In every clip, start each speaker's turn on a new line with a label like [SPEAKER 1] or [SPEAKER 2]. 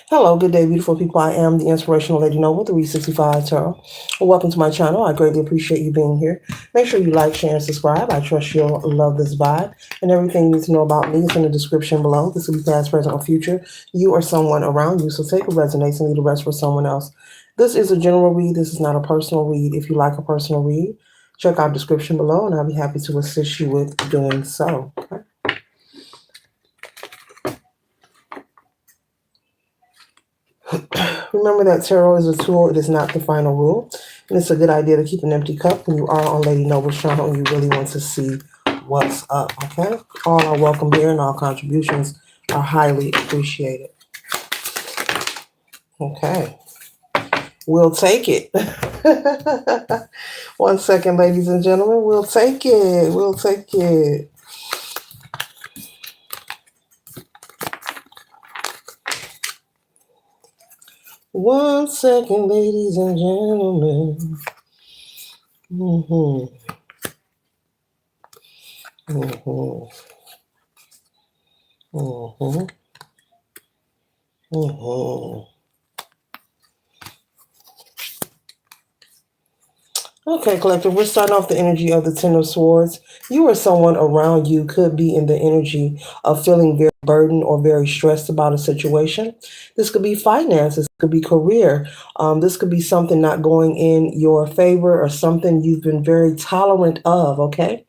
[SPEAKER 1] Hello, good day, beautiful people. I am the Inspirational Lady Noble, 365 Tarot. Welcome to my channel. I greatly appreciate you being here. Make sure you like, share, and subscribe. I trust you'll love this vibe. And everything you need to know about me is in the description below. This will be past, present, or future. You or someone around you. So take what resonates and leave the rest for someone else. This is a general read. This is not a personal read. If you like a personal read, check out the description below, and I'll be happy to assist you with doing so. Okay? Remember that tarot is a tool, it is not the final rule. And it's a good idea to keep an empty cup when you are on Lady Noble's channel and you really want to see what's up, okay? All are welcome here and all contributions are highly appreciated. Okay, we'll take it. 1 second, ladies and gentlemen, we'll take it. We'll take it. One second, ladies and gentlemen. Mm-hmm. Mm-hmm. Mm-hmm. Mm-hmm. Okay, collective, we're starting off the energy of the Ten of Swords. You or someone around you could be in the energy of feeling very burdened or very stressed about a situation. This could be finances, could be career. This could be something not going in your favor or something you've been very tolerant of, okay?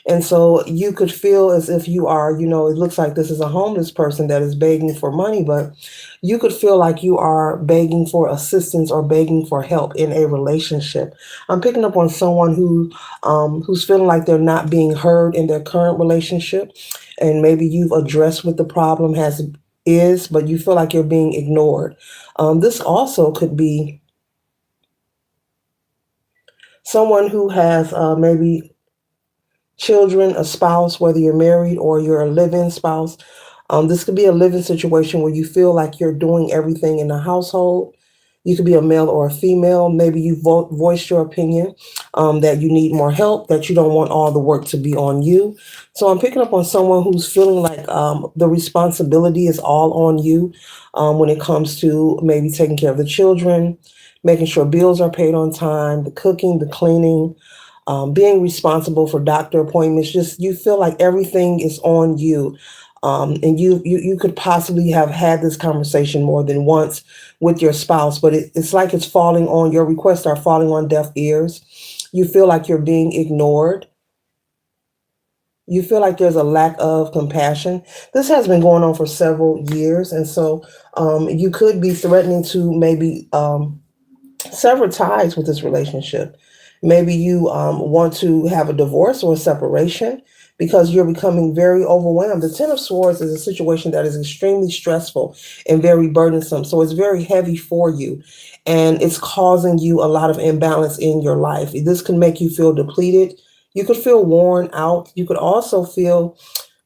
[SPEAKER 1] And so you could feel as if you are, it looks like this is a homeless person that is begging for money, but you could feel like you are begging for assistance or begging for help in a relationship. I'm picking up on someone who's feeling like they're not being heard in their current relationship, and maybe you've addressed what the problem is, but you feel like you're being ignored. This also could be someone who has maybe children, a spouse, whether you're married or you're a live-in spouse. This could be a living situation where you feel like you're doing everything in the household. You could be a male or a female. Maybe you voiced your opinion that you need more help, that you don't want all the work to be on you. So I'm picking up on someone who's feeling like the responsibility is all on you when it comes to maybe taking care of the children, making sure bills are paid on time, the cooking, the cleaning, being responsible for doctor appointments. Just you feel like everything is on you. And you could possibly have had this conversation more than once with your spouse, but it's like it's falling on your requests are falling on deaf ears. You feel like you're being ignored. You feel like there's a lack of compassion. This has been going on for several years, and so you could be threatening to maybe sever ties with this relationship. Maybe you want to have a divorce or a separation because you're becoming very overwhelmed. The Ten of Swords is a situation that is extremely stressful and very burdensome. So it's very heavy for you and it's causing you a lot of imbalance in your life. This can make you feel depleted. You could feel worn out. You could also feel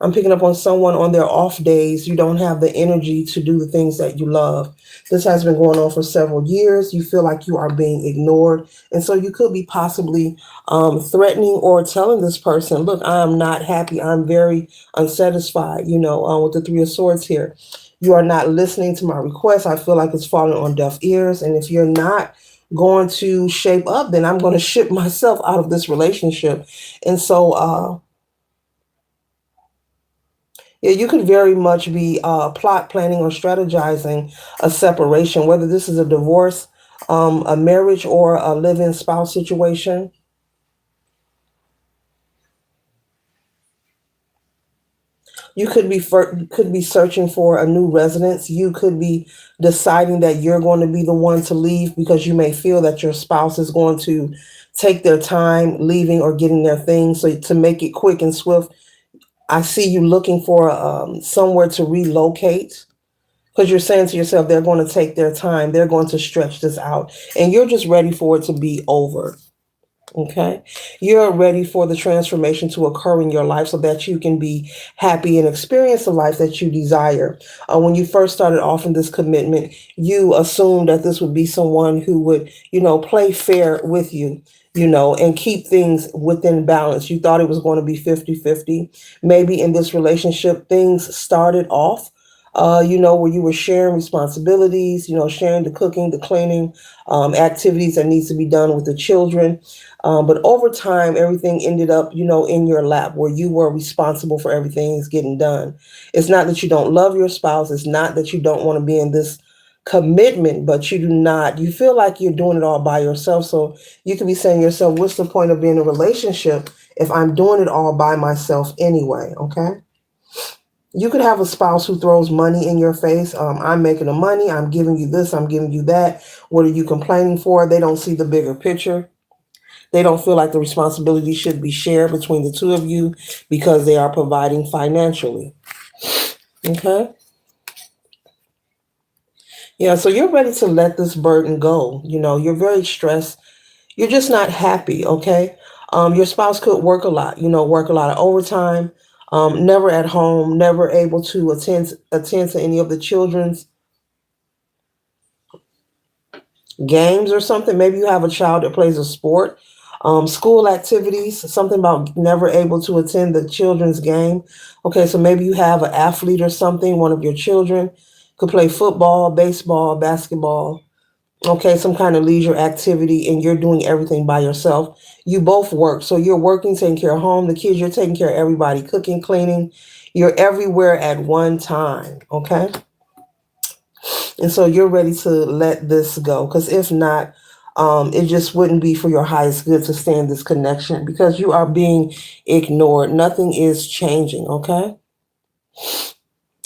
[SPEAKER 1] I'm picking up on someone on their off days. You don't have the energy to do the things that you love. This has been going on for several years. You feel like you are being ignored. And so you could be possibly threatening or telling this person, look, I am not happy. I'm very unsatisfied, with the Three of Swords here. You are not listening to my request. I feel like it's falling on deaf ears. And if you're not going to shape up, then I'm going to ship myself out of this relationship. And so, yeah, you could very much be plot planning or strategizing a separation, whether this is a divorce, a marriage, or a live-in spouse situation. You could be searching for a new residence. You could be deciding that you're going to be the one to leave because you may feel that your spouse is going to take their time leaving or getting their things. So to make it quick and swift, I see you looking for somewhere to relocate. Because you're saying to yourself, they're going to take their time, they're going to stretch this out, and you're just ready for it to be over. Okay. You're ready for the transformation to occur in your life so that you can be happy and experience the life that you desire. When you first started off in this commitment, you assumed that this would be someone who would, play fair with you, and keep things within balance. You thought it was going to be 50-50. Maybe in this relationship, things started off where you were sharing responsibilities, sharing the cooking, the cleaning, activities that needs to be done with the children. But over time, everything ended up, in your lap where you were responsible for everything is getting done. It's not that you don't love your spouse. It's not that you don't want to be in this commitment, but you feel like you're doing it all by yourself. So you could be saying to yourself, what's the point of being in a relationship if I'm doing it all by myself anyway? Okay. You could have a spouse who throws money in your face. I'm making the money. I'm giving you this. I'm giving you that. What are you complaining for? They don't see the bigger picture. They don't feel like the responsibility should be shared between the two of you because they are providing financially. Okay? Yeah, so you're ready to let this burden go. You're very stressed. You're just not happy, okay? Your spouse could work a lot, work a lot of overtime, never at home, never able to attend to any of the children's games or something. Maybe you have a child that plays a sport, school activities, something about never able to attend the children's game. Okay, so maybe you have an athlete or something, one of your children could play football, baseball, basketball, okay, some kind of leisure activity, and you're doing everything by yourself. You both work. So you're working, taking care of home, the kids, you're taking care of everybody, cooking, cleaning. You're everywhere at one time, okay? And so you're ready to let this go. Because if not, it just wouldn't be for your highest good to stay in this connection because you are being ignored. Nothing is changing, okay?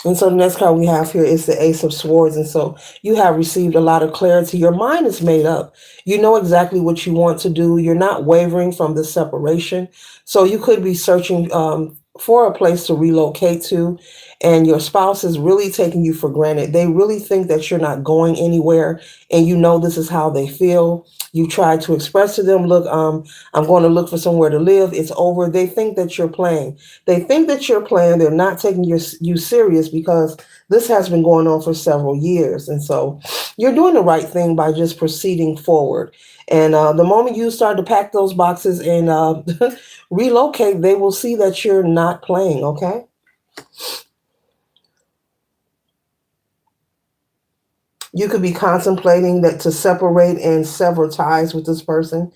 [SPEAKER 1] And so the next card we have here is the Ace of Swords. And so you have received a lot of clarity. Your mind is made up. You know exactly what you want to do. You're not wavering from the separation. So you could be searching for a place to relocate to. And your spouse is really taking you for granted. They really think that you're not going anywhere. And you know this is how they feel. You try to express to them, look, I'm going to look for somewhere to live. It's over. They think that you're playing. They think that you're playing. They're not taking you serious because this has been going on for several years. And so you're doing the right thing by just proceeding forward. And the moment you start to pack those boxes and relocate, they will see that you're not playing, okay? You could be contemplating that to separate and sever ties with this person.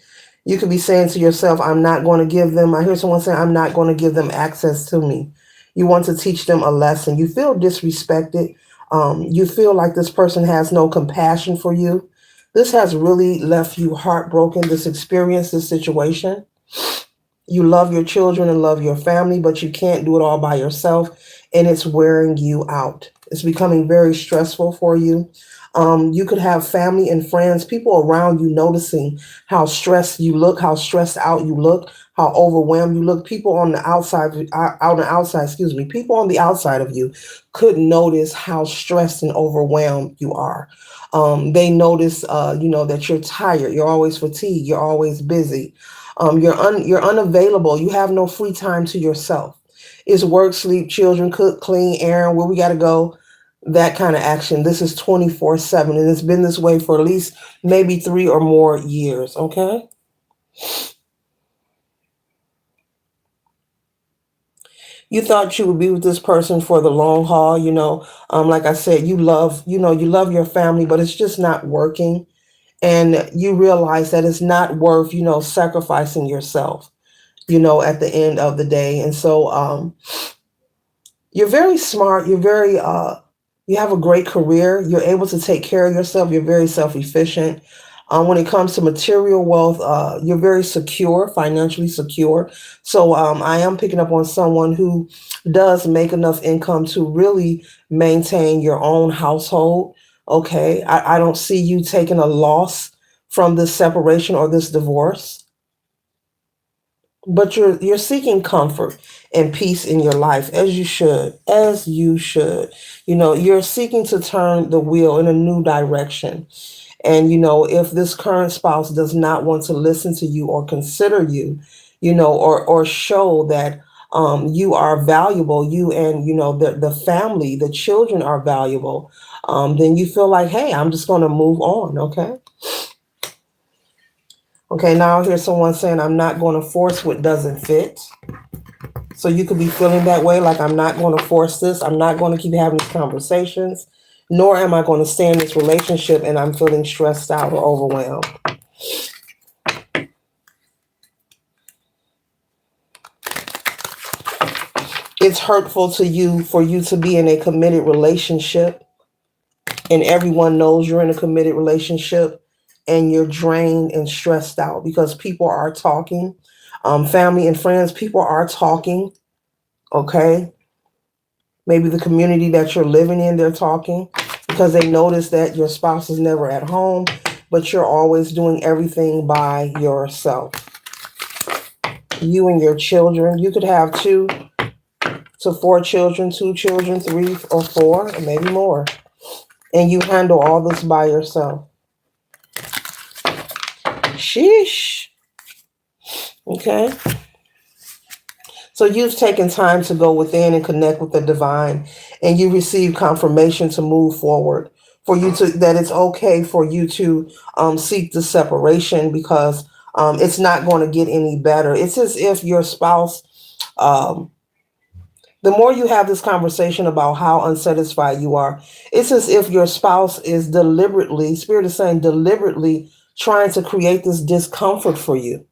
[SPEAKER 1] You could be saying to yourself, I'm not going to give them, I hear someone saying, I'm not going to give them access to me. You want to teach them a lesson. You feel disrespected. You feel like this person has no compassion for you. This has really left you heartbroken, this experience, this situation. You love your children and love your family, but you can't do it all by yourself, and it's wearing you out. It's becoming very stressful for you. You could have family and friends, people around you noticing how stressed you look, how stressed out you look, how overwhelmed you look. People on the outside, people on the outside of you could notice how stressed and overwhelmed you are. They notice, that you're tired, you're always fatigued, you're always busy. You're unavailable. You have no free time to yourself. It's work, sleep, children, cook, clean, errand, where we got to go, that kind of action. This is 24/7, and it's been this way for at least maybe 3 or more years, okay? You thought you would be with this person for the long haul, like I said, you love your family, but it's just not working. And you realize that it's not worth, sacrificing yourself, at the end of the day. And so you're very smart. You have a great career. You're able to take care of yourself. You're very self-efficient. When it comes to material wealth, you're very secure, financially secure. So I am picking up on someone who does make enough income to really maintain your own household. Okay. I don't see you taking a loss from this separation or this divorce, but you're seeking comfort and peace in your life, as you should. You're seeking to turn the wheel in a new direction. And if this current spouse does not want to listen to you or consider you, or show that you are valuable, you and the family, the children are valuable, then you feel like, hey, I'm just going to move on. Okay. Okay, now I hear someone saying, I'm not going to force what doesn't fit. So you could be feeling that way, like I'm not going to force this. I'm not going to keep having these conversations, nor am I going to stay in this relationship and I'm feeling stressed out or overwhelmed. It's hurtful to you for you to be in a committed relationship and everyone knows you're in a committed relationship and you're drained and stressed out because people are talking. Family and friends, people are talking, okay? Maybe the community that you're living in, they're talking because they notice that your spouse is never at home, but you're always doing everything by yourself. You and your children, you could have 2 to 4 children, 2 children, 3 or 4, or maybe more, and you handle all this by yourself. Sheesh. Okay. So you've taken time to go within and connect with the divine, and you receive confirmation to move forward. For you to that it's okay for you to seek the separation because it's not going to get any better. It's as if your spouse, um, the more you have this conversation about how unsatisfied you are, it's as if your spouse is deliberately, Spirit is saying, deliberately trying to create this discomfort for you.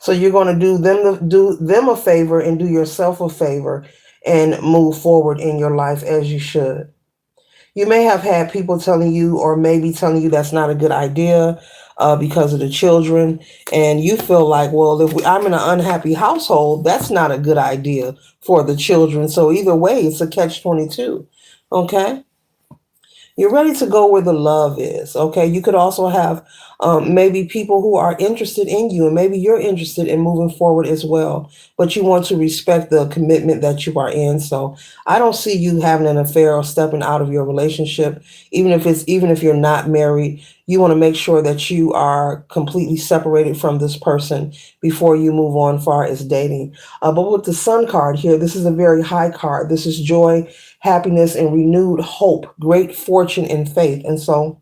[SPEAKER 1] So you're going to do them a favor and do yourself a favor and move forward in your life as you should. You may have had people telling you, or maybe telling you that's not a good idea because of the children, and you feel like, well, I'm in an unhappy household, that's not a good idea for the children. So either way, it's a catch-22. Okay. You're ready to go where the love is. Okay. You could also have maybe people who are interested in you, and maybe you're interested in moving forward as well, but you want to respect the commitment that you are in. So I don't see you having an affair or stepping out of your relationship, even if you're not married. You want to make sure that you are completely separated from this person before you move on far as dating. But with the Sun card here, this is a very high card. This is joy, happiness, and renewed hope, great fortune and faith. And so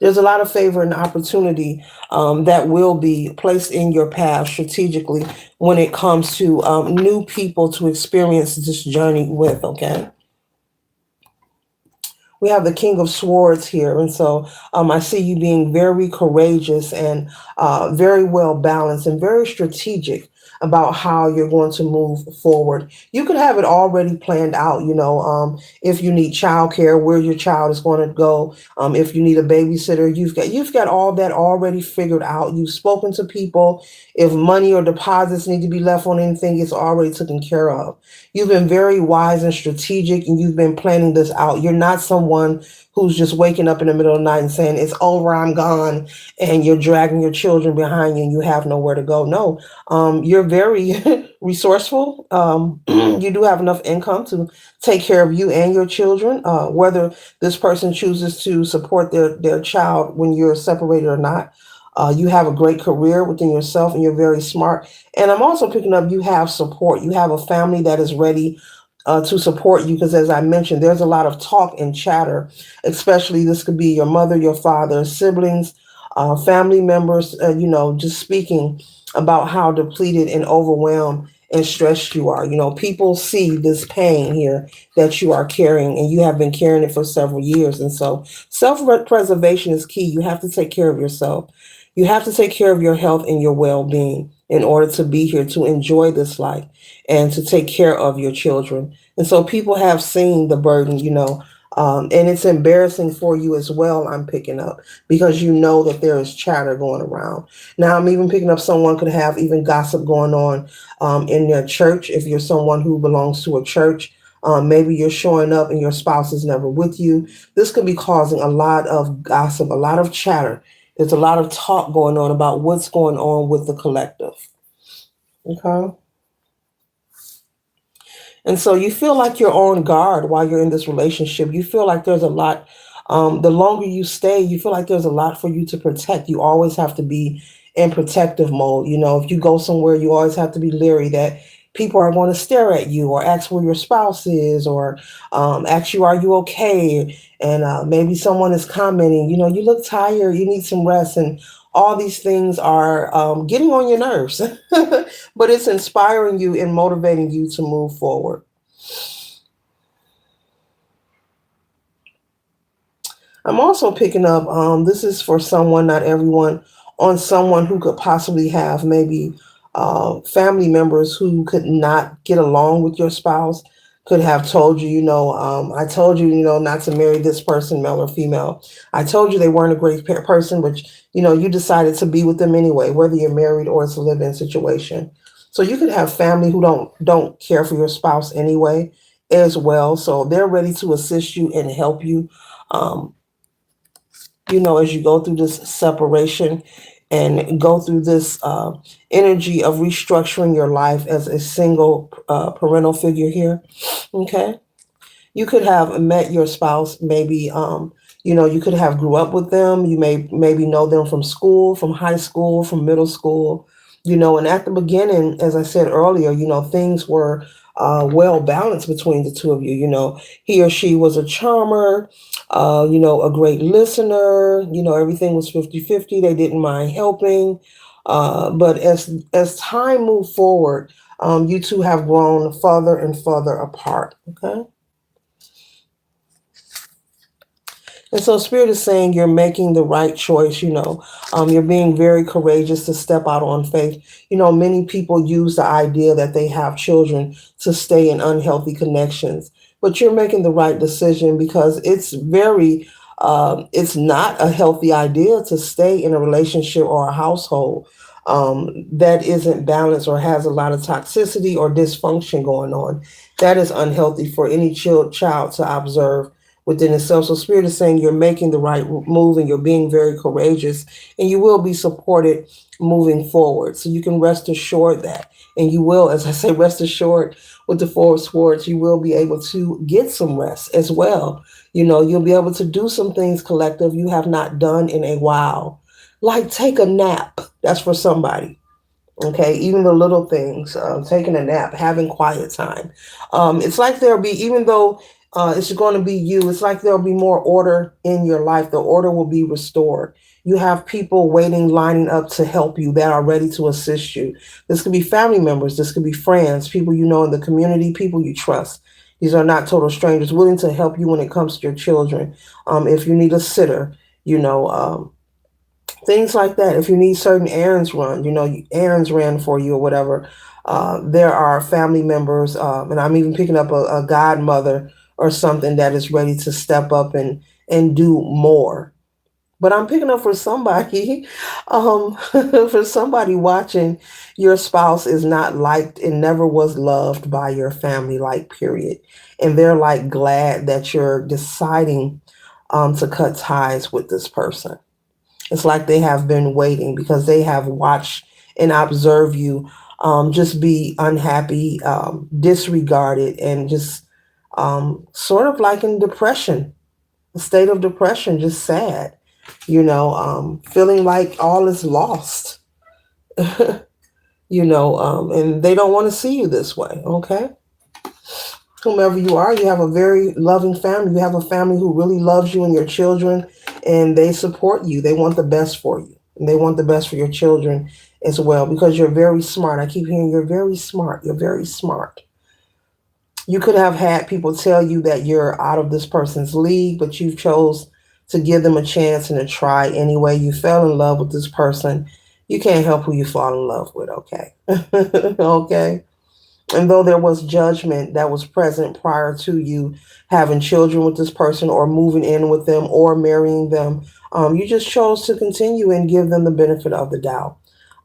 [SPEAKER 1] there's a lot of favor and opportunity that will be placed in your path strategically when it comes to new people to experience this journey with, okay? We have the King of Swords here. And so I see you being very courageous and very well balanced and very strategic about how you're going to move forward. You could have it already planned out, if you need childcare, where your child is going to go, if you need a babysitter, you've got all that already figured out. You've spoken to people. If money or deposits need to be left on anything, it's already taken care of. You've been very wise and strategic, and you've been planning this out. You're not someone who's just waking up in the middle of the night and saying, it's over, I'm gone, and you're dragging your children behind you and you have nowhere to go. No, you're very resourceful. You do have enough income to take care of you and your children, whether this person chooses to support their child when you're separated or not. You have a great career within yourself and you're very smart. And I'm also picking up you have support. You have a family that is ready to support you because, as I mentioned, there's a lot of talk and chatter, especially this could be your mother, your father, siblings, family members, just speaking about how depleted and overwhelmed and stressed you are. People see this pain here that you are carrying, and you have been carrying it for several years. And so self-preservation is key. You have to take care of yourself. You have to take care of your health and your well-being in order to be here to enjoy this life and to take care of your children. And so people have seen the burden, and it's embarrassing for you as well, I'm picking up, because you know that there is chatter going around. Now, I'm even picking up someone could have even gossip going on in their church. If you're someone who belongs to a church, maybe you're showing up and your spouse is never with you. This could be causing a lot of gossip, a lot of chatter. There's a lot of talk going on about what's going on with the collective. Okay. And so you feel like you're on guard while you're in this relationship. You feel like there's a lot. The longer you stay, you feel like there's a lot for you to protect. You always have to be in protective mode. If you go somewhere, you always have to be leery that people are going to stare at you or ask where your spouse is or ask you, are you okay? And maybe someone is commenting, you look tired, you need some rest. And all these things are getting on your nerves, but it's inspiring you and motivating you to move forward. I'm also picking up, this is for someone, not everyone, on someone who could possibly have maybe family members who could not get along with your spouse, could have told you, I told you, not to marry this person, male or female. I told you they weren't a great person, but, you decided to be with them anyway, whether you're married or it's a live-in situation. So you could have family who don't care for your spouse anyway as well. So they're ready to assist you and help you. Um, as you go through this separation and go through this energy of restructuring your life as a single parental figure here. Okay. You could have met your spouse, maybe, you could have grew up with them. You may maybe know them from school, from high school, from middle school, and at the beginning, as I said earlier, things were well balanced between the two of you. He or she was a charmer, a great listener, everything was 50-50. They didn't mind helping. But as time moved forward, you two have grown further and further apart. Okay. And so Spirit is saying you're making the right choice, you're being very courageous to step out on faith. Many people use the idea that they have children to stay in unhealthy connections, but you're making the right decision because it's not a healthy idea to stay in a relationship or a household that isn't balanced or has a lot of toxicity or dysfunction going on. That is unhealthy for any child to observe within itself. So Spirit is saying you're making the right move and you're being very courageous and you will be supported moving forward. So you can rest assured that. And you will, as I say, rest assured with the Four of Swords, you will be able to get some rest as well. You'll be able to do some things collective you have not done in a while. Like take a nap. That's for somebody. Okay, even the little things, taking a nap, having quiet time. It's like there'll be, even though it's going to be you, it's like there'll be more order in your life. The order will be restored. You have people waiting, lining up to help you that are ready to assist you. This could be family members, this could be friends, people you know in the community, people you trust. These are not total strangers willing to help you when it comes to your children. If you need a sitter, things like that. If you need certain errands run, errands ran for you or whatever, there are family members, and I'm even picking up a godmother or something that is ready to step up and do more. But I'm picking up for somebody, for somebody watching, your spouse is not liked and never was loved by your family, like, period. And they're like glad that you're deciding to cut ties with this person. It's like they have been waiting because they have watched and observed you just be unhappy, disregarded, and just sort of like in depression, a state of depression, just sad, feeling like all is lost, and they don't want to see you this way, okay? Whomever you are, you have a very loving family. You have a family who really loves you and your children, and they support you. They want the best for you, and they want the best for your children as well because you're very smart. I keep hearing you're very smart. You're very smart. You could have had people tell you that you're out of this person's league, but you chose to give them a chance and a try anyway. You fell in love with this person. You can't help who you fall in love with, okay? Okay? And though there was judgment that was present prior to you having children with this person or moving in with them or marrying them, you just chose to continue and give them the benefit of the doubt.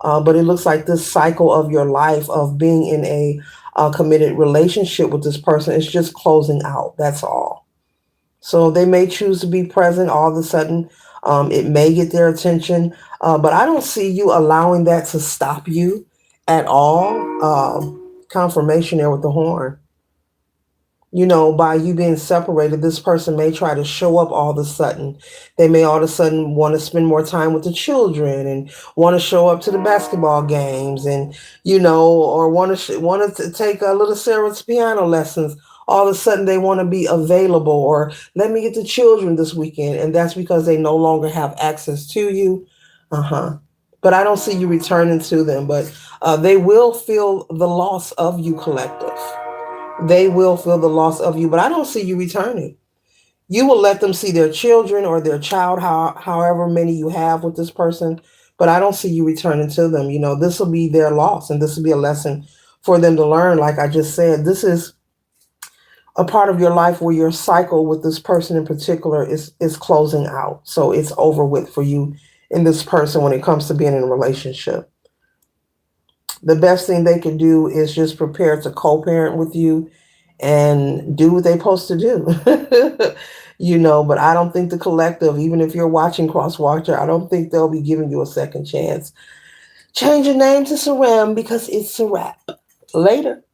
[SPEAKER 1] But it looks like this cycle of your life of being in a committed relationship with this person is just closing out. That's all. So they may choose to be present all of a sudden. It may get their attention, but I don't see you allowing that to stop you at all. Confirmation there with the horn. By you being separated, this person may try to show up all of a sudden. They may all of a sudden want to spend more time with the children and want to show up to the basketball games and, or want to take a little Sarah's piano lessons. All of a sudden they want to be available or let me get the children this weekend. And that's because they no longer have access to you. Uh-huh. But I don't see you returning to them. But they will feel the loss of you, collective. They will feel the loss of you, but I don't see you returning. You will let them see their children or their child, however many you have with this person, but I don't see you returning to them. This will be their loss, and this will be a lesson for them to learn. Like I just said, this is a part of your life where your cycle with this person in particular is closing out. So it's over with for you and this person when it comes to being in a relationship. The best thing they can do is just prepare to co-parent with you and do what they're supposed to do. But I don't think the collective, even if you're watching Crosswatcher, I don't think they'll be giving you a second chance. Change your name to Saram because it's a wrap. Later.